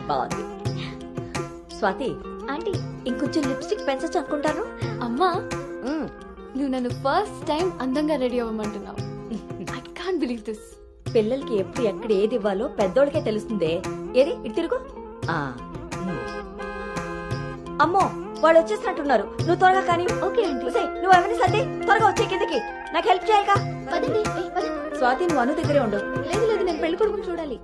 బాగుంది. స్వాతి ఆంటీ ఇంకొంచెం లిప్స్టిక్ పెంచచ్చు అనుకుంటాను. అమ్మా నువ్వు నన్ను ఫస్ట్ టైం అందంగా రెడీ అవ్వమంటున్నావు. I can't believe this. పిల్లలకి ఎప్పుడు ఎక్కడ ఏది ఇవ్వాలో పెద్దోళ్ళకే తెలుస్తుందే. ఏది ఇటు తిరుగు. అమ్మో వాళ్ళు వచ్చేసినట్టున్నారు. నువ్వు త్వరగా కానీ. Okay aunty. నువ్వు ఎవరిని సర్ది త్వరగా వచ్చే కిందకి. నాకు హెల్ప్ చేయాలిగా. పదండి. స్వాతి నువ్వు అను దగ్గరే ఉండు. లేదు లేదు, నేను పెళ్లి కొడుకుని చూడాలి.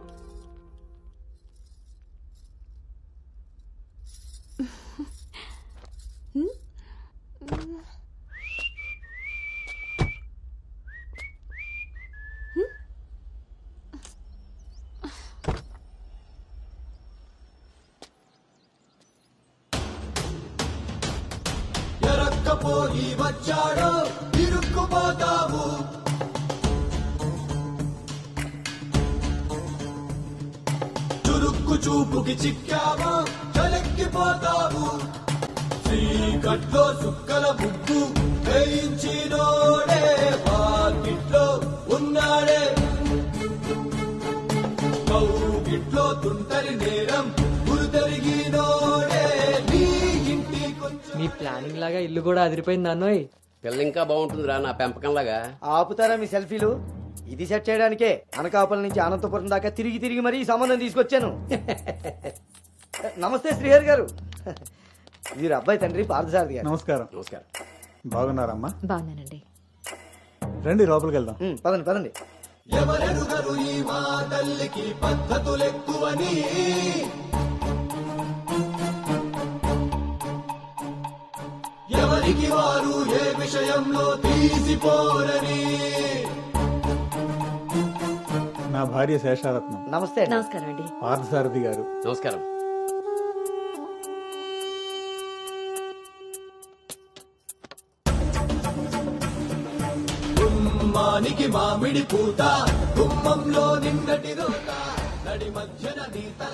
ఎరక్కపోయి వచ్చాడో ఇరుక్కుపోతావు. చురుక్కు చూపుకి చిక్కావో చలెక్కిపోతావు. చీకట్లో సుక్కల ముగ్గు వేయించినోడే వాకిట్లో ఉన్నాడే. కౌగిట్లో తుంటరి నేరం గురుతరిగినోడే. నీ ఇంటి కొంచెం మీ ప్లానింగ్ లాగా ఇల్లు కూడా అదిరిపోయింది అన్నోయ్. పిల్ల ఇంకా బాగుంటుందిరా నా పెంపకం లాగా. ఆపుతారా మీ సెల్ఫీలు? ఇది సెట్ చేయడానికే అనకాపల్లి నుంచి అనంతపురం దాకా తిరిగి తిరిగి మరీ ఈ సంబంధం తీసుకొచ్చాను. నమస్తే శ్రీహరి గారు. వీరు అబ్బాయి తండ్రి పార్థసారథి గారు. నమస్కారం. నమస్కారం. బాగున్నారమ్మా? బాగున్నానండి. రండి లోపలికి వెళ్దాం. పదండి పదండి. ఎవరెరుగరు ఈ మా తల్లికి పద్ధతులెక్కువని. ఎవరికి వారు ఏ విషయంలో తీసిపోరని. నా భార్య శేషారత్నం. నమస్తే అండి. నమస్కారం అండి. పార్థసారథి గారు. నమస్కారం. గుమ్మానికి మామిడి పూత గుమ్మంలో నిన్నటి రోత నడి మధ్యన నీ తల.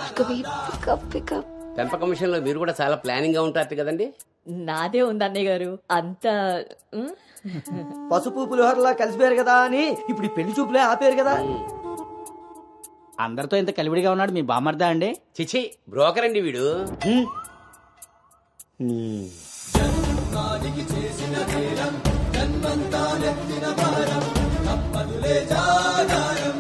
పెంపకం విషయంలో మీరు కూడా చాలా ప్లానింగ్ గా ఉంటారు కదండి. నాదే ఉంది అన్నయ్య గారు. అంత పసుపు పులిహోరలా కలిసిపోయారు కదా అని ఇప్పుడు ఈ పెళ్లి చూపులే ఆపేరు కదా. అందరితో ఇంత కలివిడిగా ఉన్నాడు మీ బామర్దా అండి? చిచి బ్రోకర్ అండి వీడు. జన్మానికి చేసిన నేరం జన్మంతా నెత్తిన భారం తప్పదులే జాగారం.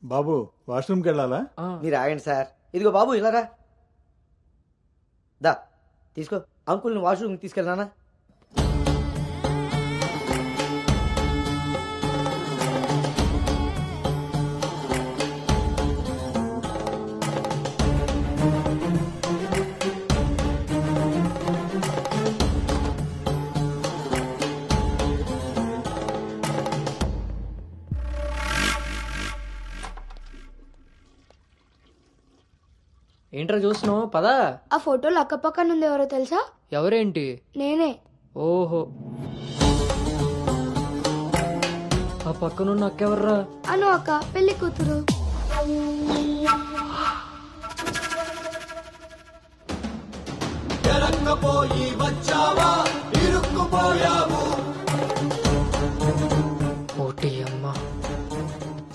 బాబు వాష్రూమ్కి వెళ్ళాలా? మీరు ఆగండి సార్. ఇదిగో బాబు ఇలారా. దా తీసుకో. అంకుల్ని వాష్రూమ్ తీసుకెళ్ళానా? ఏంట్రా చూస్తున్నావు? పదా. ఆ ఫోటోలు అక్కపక్కన ఉంది, ఎవరో తెలుసా? ఎవరేంటి? నేనే. ఓహో, ఆ పక్కనున్న అక్కెవర్రా? అను అక్క, పెళ్లి కూతురు. ఎరక్కపోయి వచ్చావా ఇరుక్కుపోయావు. ఓటి అమ్మా,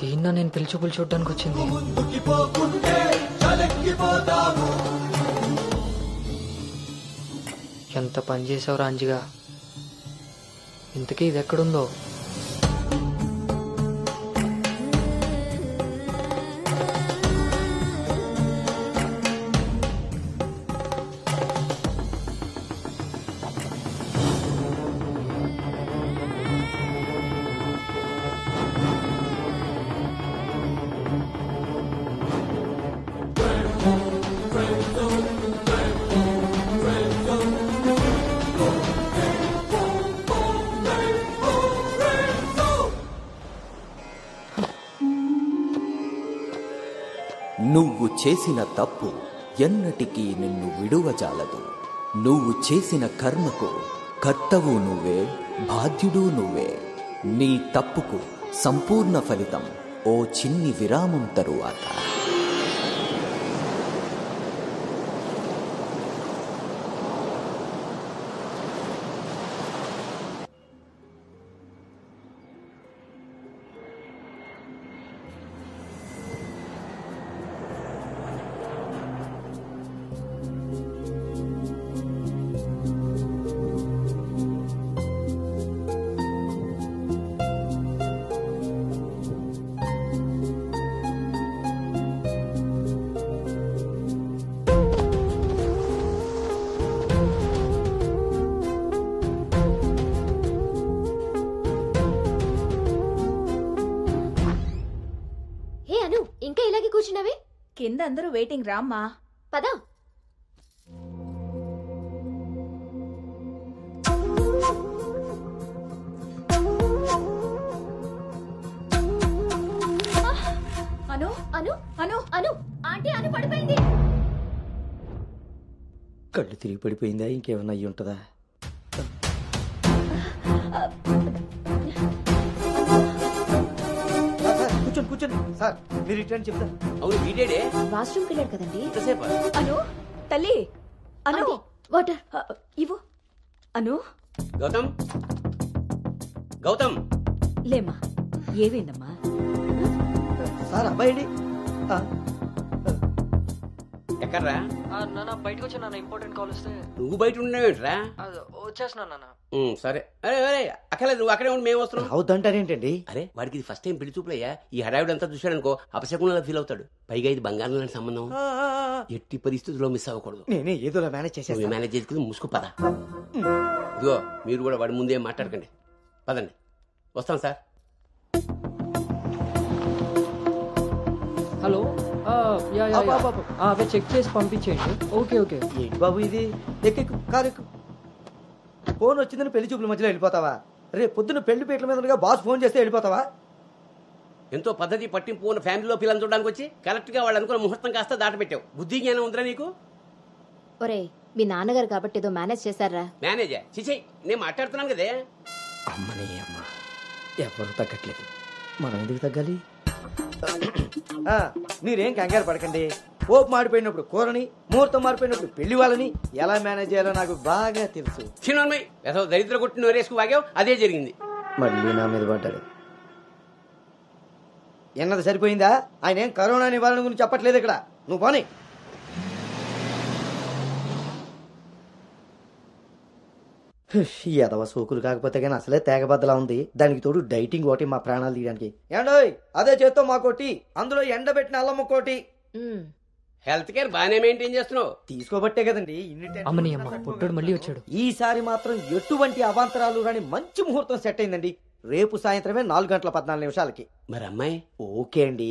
దీన్నా నేను పిలిచి చూడ్డానికి వచ్చింది. ముందుకి పోకుంటే చలెక్కిపోతావు. ఎంత పని చేసావురా అంజిగా. ఇంతకీ ఇది ఎక్కడుందో? నువ్వు చేసిన తప్పు ఎన్నటికీ నిన్ను విడువజాలదు. నువ్వు చేసిన కర్మకు కర్తవు నువ్వే, బాధ్యుడు నువ్వే. నీ తప్పుకు సంపూర్ణ ఫలితం ఓ చిన్ని విరామం తరువాత. కింద అందరూ వెయిటింగ్ రామ్మా. పదా. అను అను అను అను ఆంటీ అను పడిపోయింది. కళ్ళు తిరిగి పడిపోయిందా, ఇంకేమన్నా అయ్యి ఉంటుందా? కూర్చోండి కూర్చోండి సార్, మీరు రిటర్న్ చెప్తారు. అవును వీడేడే వాష్రూమ్కి వెళ్ళాడు కదండి. ఎంతసేపు? అను తల్లి అను ఆంటీ, వాటర్. ఇవ్వు. అను గౌతమ్ గౌతమ్ లేమ్మా, ఏమైందమ్మా? సార్ అబ్బాయి ఎక్కడ్రా? నాన్న బయటకు వచ్చా నాన్న, ఇంపార్టెంట్ కాల్ వస్తే. నువ్వు బయట ఉండేవేంట్రా? వచ్చేస్తున్నా నాన్న. సరే. అరే అరే అక్కర్లేదు, నువ్వు అక్కడే ఉండి మేము వస్తున్నాం. అవుతుంటారేంటండి? అరే వాడికి ఇది ఫస్ట్ టైం పెళ్లి చూపులయ్యా. ఈ హడావిడి అంతా చూశాడనుకో అపశకునంలా ఫీల్ అవుతాడు. పైగా ఇది బంగారం లాంటి సంబంధం, ఎట్టి పరిస్థితుల్లో మిస్ అవ్వకూడదు. నేనే ఏదోలా మేనేజ్ చేసేస్తాను. మేనేజ్ చేసుకుని మూసుకు పద. ఇదిగో మీరు కూడా వాడి ముందే మాట్లాడకండి, పదండి. వస్తాం సార్. హలో, అవే చెక్ చేసి పంపించేయండి. Okay okay. ఏంటి బాబు ఇది? ఎక్కెక్కు, కారు ఎక్కు. ఫోన్ వచ్చిందని పెళ్లి చూపుల మధ్యలో వెళ్ళిపోతావా? రేపు పొద్దున్న పెళ్లి పీటల మీద బాస్ ఫోన్ చేస్తే వెళ్ళిపోతావా? ఎంతో పద్ధతి పట్టింపు ఉన్న ఫ్యామిలీలో పిల్లలు చూడడానికి వచ్చి కరెక్ట్ గా వాళ్ళు అనుకున్న ముహూర్తం కాస్త దాటపెట్టావు. బుద్ధి జ్ఞానం ఉందిరా నీకు? ఒరే, మీ నాన్నగారు కాబట్టి ఏదో మేనేజ్ చేశారా? మేనేజా? చిచే, నేను మాట్లాడుతున్నాను కదే. అమ్మని అమ్మ, ఎవరు తగ్గట్లేదు, మనం ఎందుకు తగ్గాలి? మీరేం కంగారు పడకండి. పోపు మాడిపోయినప్పుడు కూరని, ముహూర్తం మారిపోయినప్పుడు పెళ్లి వాళ్ళని ఎలా మేనేజ్ చేయాలో నాకు బాగా తెలుసు. చిన్నమ్మాయి ఏదో దరిద్ర కొట్టి నోరేసుకు వాగావు, అదే జరిగింది. మళ్ళీ నా మీద పడ్డాడు. ఎన్నది సరిపోయిందా? ఆయన ఏం కరోనా నివారణ గురించి చెప్పట్లేదు ఇక్కడ. నువ్వు పోనీ. ఎదవ సోకులు కాకపోతే కానీ అసలే తేగబద్దలా ఉంది. దానికి తోడు డైటింగ్ ఒకటి మా ప్రాణాలు తీయడానికి. ఏండోయ్, అదే చేత్తో మాకోటి, అందులో ఎండబెట్టిన అల్లం కోటి. హెల్త్ కేర్ బాగానే మెయింటైన్ చేస్తున్నావు. తీసుకోబట్టే కదండి అమ్మని అమ్మ, పుట్టుడు మళ్ళీ వచ్చాడు. ఈసారి మాత్రం ఎటువంటి అవాంతరాలు రాని మంచి ముహూర్తం సెట్ అయిందండి. రేపు సాయంత్రమే 4:14 మరి అమ్మాయి? ఓకే అండి.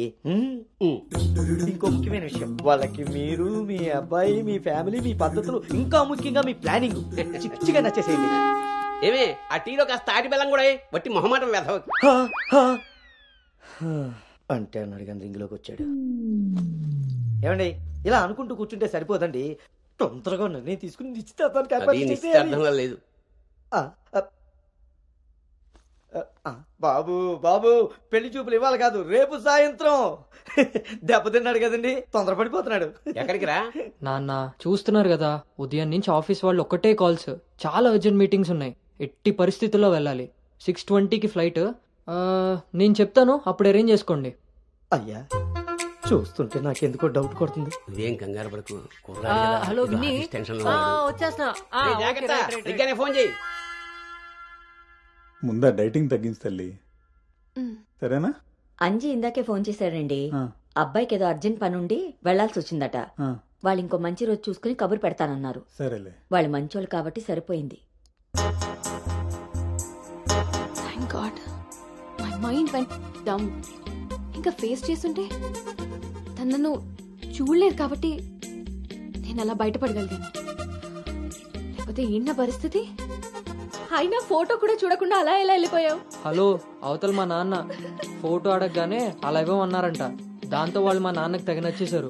ఇంకో ముఖ్యమైన విషయం, వాళ్ళకి మీరు, మీ అబ్బాయి, మీ ఫ్యామిలీ, మీ పద్ధతులు, ఇంకా ముఖ్యంగా మీ ప్లానింగ్ చిచ్చిగా నచ్చేసేయండి. ఏమే ఆ టీలో కాస్త తాటి బెల్లం కూడా బట్టి మొహమాటం వెధవ. అంటే అన్నాడు కానీ రింగ్లోకి వచ్చాడు. ఏమండి, ఇలా అనుకుంటూ కూర్చుంటే సరిపోదండి. తొందరగా నిర్ణయం తీసుకుని నిశ్చితార్థంలో లేదు. బాబు బాబు, పెళ్లి చూపులు ఇవ్వాలి కాదు, రేపు సాయంత్రం. దెబ్బతిన్నాడు కదండి, తొందరపడిపోతున్నాడు. ఎక్కడికి రా నాన్న, చూస్తున్నారు కదా, ఉదయం నుంచి ఆఫీస్ వాళ్ళు ఒక్కటే కాల్స్, చాలా అర్జెంట్ మీటింగ్స్ ఉన్నాయి. ఎట్టి పరిస్థితుల్లో వెళ్ళాలి. 6:20కి ఫ్లైట్. నేను చెప్తాను, అప్పుడు అరేంజ్ చేసుకోండి. అయ్యా, చూస్తుంటే నాకెందుకో డౌట్ కొడుతుంది. నువ్వేం కంగారు పడకు. హలో విన్నీ, వచ్చేస్తున్నా, ఫోన్ చేయి. ముందా డైటింగ్ తగ్గించి తల్లి, సరేనా? అంజీ ఇందాకే ఫోన్ చేశాడండి. ఆ. అబ్బాయికి ఏదో అర్జెంట్ పని ఉండి వెళ్లాల్సి వచ్చిందట. ఆ, వాళ్ళు ఇంకో మంచి రోజు చూసుకుని కబురు పెడతానన్నారు. సరేలే. వాళ్ళు మంచోళ్ళు కాబట్టి సరిపోయింది. Thank God, my mind vent down. ఇంకా ఫేస్ చేస్తుంటే తను నన్ను చూడలేదు కాబట్టి నేను అలా బయటపడగలిగాను. లేకపోతే ఏంటి నా పరిస్థితి? అయినా ఫోటో కూడా చూడకుండా అలా ఎలా వెళ్ళిపోయావు? హలో, అవతల మా నాన్న ఫోటో అడగగానే అలా ఇవ్వమన్నారంట. దాంతో వాళ్ళు మా నాన్నకి తెగ నచ్చేశారు.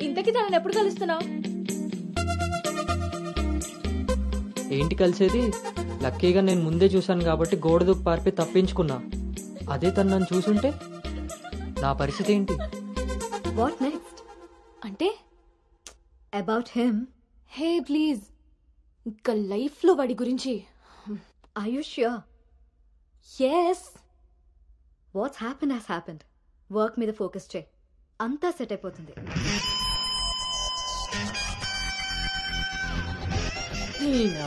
ఇంతకీ తనని ఎప్పుడు కలుస్తున్నావు? ఏంటి కలిసేది? లక్కీగా నేను ముందే చూశాను కాబట్టి గోడ దూకి పారిపోయి తప్పించుకున్నా. అదే తను నన్ను చూసుంటే నా పరిస్థితి ఏంటి? What next? అంటే అబౌట్ హిమ్. హే ప్లీజ్, ఇంకా లైఫ్ లో వాడి గురించి. Are you sure? Yes. What's happen has happened. Work మీద ఫోకస్ చేయి, అంతా సెట్ అయిపోతుంది.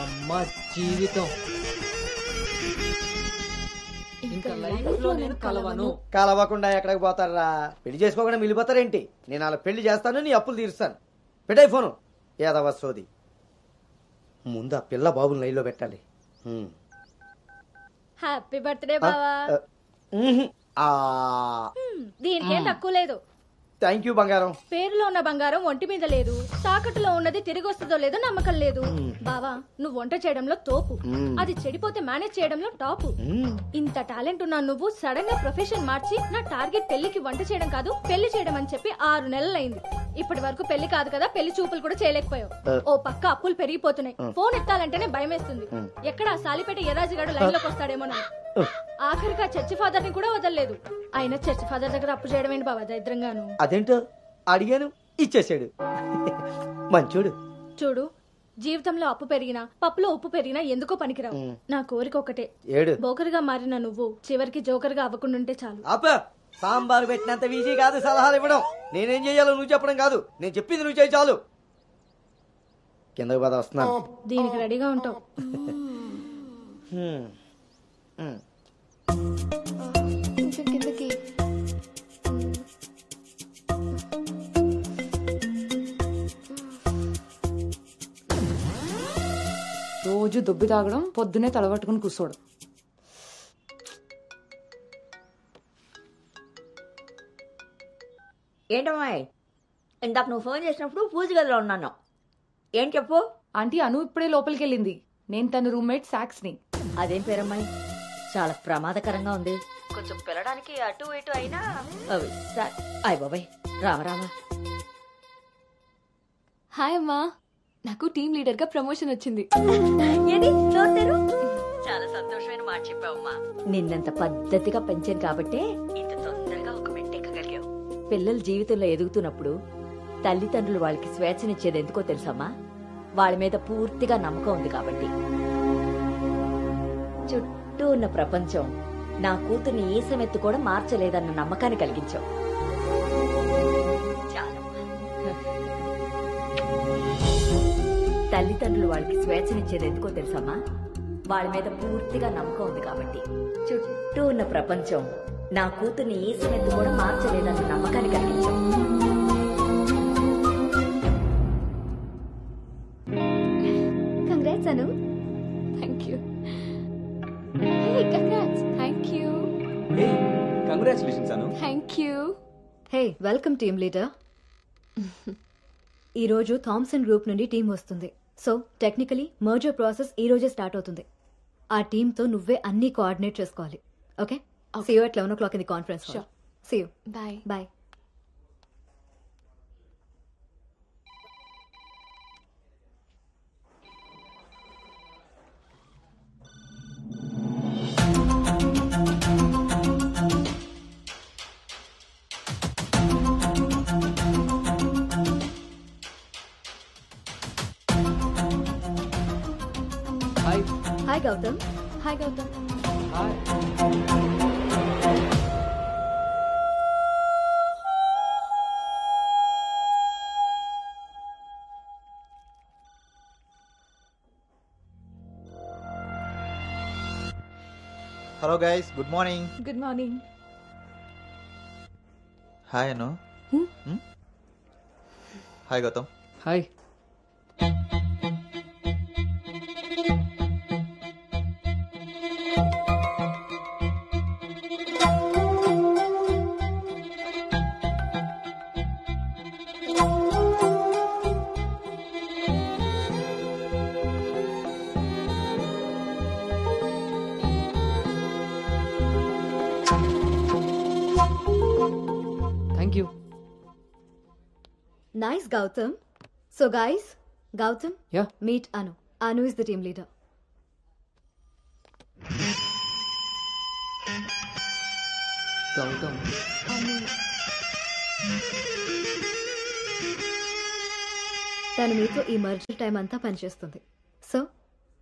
అమ్మ జీవితం, ఇంకా లైఫ్ లో నేను కలవను. కలవకుండా ఎక్కడికి పోతారా? పెళ్లి చేసుకోకుండా మిగిలిపోతారేంటి? నేను అలా పెళ్లి చేస్తాను, నీ అప్పులు తీరుస్తాను. పెట్టాయి ఫోను. ఏదవ సోది. ముందు ఆ పిల్ల బాబుని లైన్లో పెట్టాలి. హ్యాపీ బర్త్డే బావా. ఆ, దీనికేం తక్కువ లేదు. థ్యాంక్ యూ బంగారం. పేరులో ఉన్న బంగారం ఒంటి మీద లేదు, తాకట్టులో ఉన్నది తిరిగి వస్తుందో లేదో నమ్మకం లేదు. బావా నువ్వు వంట చేయడంలో తోపు, అది చెడిపోతే మేనేజ్ చేయడంలో టాపు. ఇంత టాలెంట్ ఉన్నా నువ్వు సడన్ గా ప్రొఫెషన్ మార్చి నా టార్గెట్ పెళ్లికి వంట చేయడం కాదు పెళ్లి చేయడం అని చెప్పి 6 నెలలైంది. ఇప్పటి వరకు పెళ్లి కాదు కదా పెళ్లి చూపులు కూడా చేయలేకపోయావు. ఓ పక్క అప్పులు పెరిగిపోతున్నాయి, ఫోన్ ఎత్తాలంటేనే భయమేస్తుంది. ఎక్కడ సాలిపేట ఎరాజిగాడు లైన్ లోకి వస్తాడేమోనని. ఆఖరిగా చర్చి ఫాదర్ ని కూడా వదలలేదు. ఆయన చర్చి ఫాదర్ దగ్గర అప్పు చేయడం ఏంటి బాబా దరిద్రంగాను. అదేంటో అడిగాను, ఇచ్చేసాడు. మంచోడు. చూడు, జీవితంలో అప్పు పెరిగినా పప్పులో ఉప్పు పెరిగినా ఎందుకో పనికిరావు. నా కోరిక ఒకటే, బోకరుగా మారిన నువ్వు చివరికి జోకర్ గా అవ్వకుండా చాలు. అప్ప సాంబార్ పెట్టినంత ఈజీ కాదు సలహాలు ఇవ్వడం. నేనేం చెయ్యాలో నువ్వు చెప్పడం కాదు, నేను చెప్పింది నువ్వు చేయి చాలు. కిందకి పద, వస్తున్నాను. దీనికి రెడీగా ఉంటావు. కిందకి రోజు దుబ్బి తాగడం, పొద్దునే తలబట్టుకుని కూర్చోడు. ఏంటమ్మాయి, ఇందాక నువ్వు ఫోన్ చేసినప్పుడు పూజ గదిలో ఉన్నాను. ఏం చెప్పు. ఆంటీ అను ఇప్పుడే లోపలికి వెళ్ళింది. నేను తన రూమ్మేట్ సాక్స్ ని. అదేం పేరమ్మాయి, చాలా ప్రమాదకరంగా ఉంది. కొంచెం పిల్లడానికి అటు ఇటు అయినా. అయ్ బాబాయ్, రామరామా. హాయ్ అమ్మా, నాకు టీమ్ లీడర్ గా ప్రమోషన్ వచ్చింది. చాలా సంతోషమైన మాట చెప్పావమ్మా. నిన్నంత పద్ధతిగా పెంచాను కాబట్టే ఇంత తొందరగా ఒక మెట్టెక్కగలిగావు. పిల్లల జీవితంలో ఎదుగుతున్నప్పుడు తల్లిదండ్రులు వాళ్ళకి స్వేచ్ఛనిచ్చేది ఎందుకో తెలుసమ్మా? వాళ్ళ మీద పూర్తిగా నమ్మకం ఉంది కాబట్టి. చుట్టూ ఉన్న ప్రపంచం నా కూతుర్ని ఈ సమెత్తు కూడా మార్చలేదన్న నమ్మకాన్ని కలిగించావు. తల్లిదండ్రులు వాళ్ళకి స్వేచ్ఛనిచ్చేది ఎందుకో తెలుసమ్మా? వాళ్ళ మీద పూర్తిగా నమ్మకం ఉంది కాబట్టి. చుట్టూ ఉన్న ప్రపంచం నా కూతుర్ని ఈ సమెత్తు కూడా మార్చలేదన్న నమ్మకాన్ని కలిగించావు. Congrats Anu. Thank you. Hey congrats. Thank you. Hey congratulations Anu. Thank you. Hey welcome team leader. ఈ రోజు థామ్సన్ గ్రూప్ నుండి టీం వస్తుంది. సో టెక్నికలీ మర్జర్ ప్రాసెస్ ఈ రోజే స్టార్ట్ అవుతుంది. ఆ టీంతో నువ్వే అన్ని కోఆర్డినేట్ చేసుకోవాలి. Okay, see you at 11 o'clock in the conference hall. See you. Bye. Bye. Hi Gautam. Hi Gautam. Hi. Hello guys, good morning. Good morning. Hi Anu. Hi Gautam. Hi. Thank you. Nice, Gautam. So guys, Gautam, Yeah. meet Anu. Anu is the team leader. Gautam. తను మీతో ఈ merger time అంతా పనిచేస్తుంది. So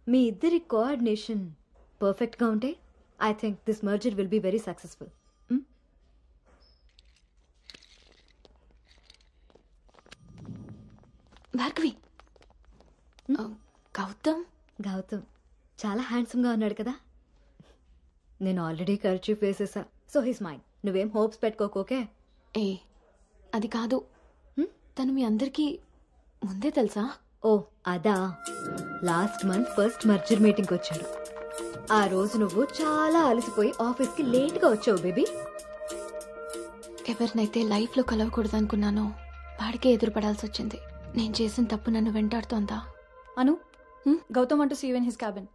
మీ ఇద్దరి coordination పర్ఫెక్ట్గా ఉంటే I think this merger will be very successful. Bhargavi, Gautam Gautam చాలా హ్యాండ్సమ్గా ఉన్నాడు కదా. నేను ఆల్రెడీ కర్చీఫ్ వేసేసా. So he's mind. నువ్వేం హోప్స్ పెట్టుకోకే. ఏ అది కాదు, తను మీ అందరికీ ముందే తెలుసా? ఓ అదా, లాస్ట్ మంత్ ఫస్ట్ మర్జర్ మీటింగ్కి వచ్చాడు. ఆ రోజు నువ్వు చాలా అలసిపోయి ఆఫీస్కి లేట్గా వచ్చావు బేబీ. ఎవరినైతే లైఫ్లో కలవకూడదు అనుకున్నానో వాడికే ఎదురుపడాల్సి వచ్చింది. నేను చేసిన తప్పు నన్ను వెంటాడుతోందా? Anu, Gautam want to see you in his cabin.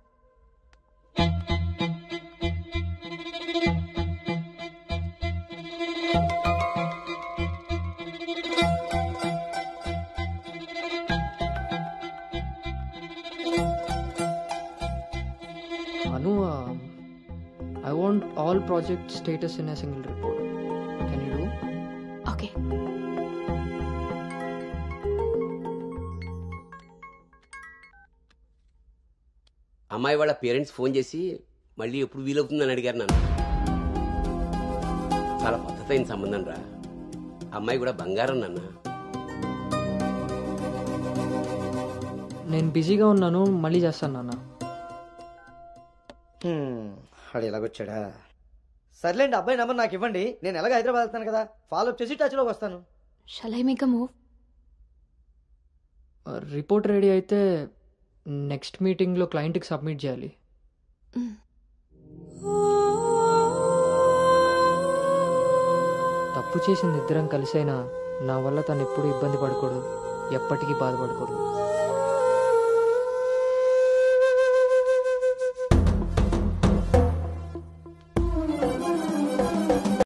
Anu, I want all project status in a single report. Can you do? Okay. అమ్మాయి వాళ్ళ పేరెంట్స్ ఫోన్ చేసి మళ్ళీ ఎప్పుడు వీలవుతుందని అడిగారు నన్ను. చాలా పద్ధతైన సంబంధం రా. అమ్మాయి కూడా బంగారం నాన్న. నేను బిజీగా ఉన్నాను, మళ్ళీ చేస్తాను నాన్న. వాడు ఎలాగొచ్చాడా? సర్లేండి, అబ్బాయి నెంబర్ నాకు ఇవ్వండి. నేను ఎలాగ హైదరాబాద్ వెళ్తాను కదా, ఫాలో అప్ చేసి టచ్లోకి వస్తాను. Shall I make a move? Report ready అయితే నెక్స్ట్ మీటింగ్లో క్లయింట్కి సబ్మిట్ చేయాలి. తప్పు చేసింది ఇద్దరం కలిసైనా నా వల్ల తను ఎప్పుడు ఇబ్బంది పడకూడదు, ఎప్పటికీ బాధపడకూడదు.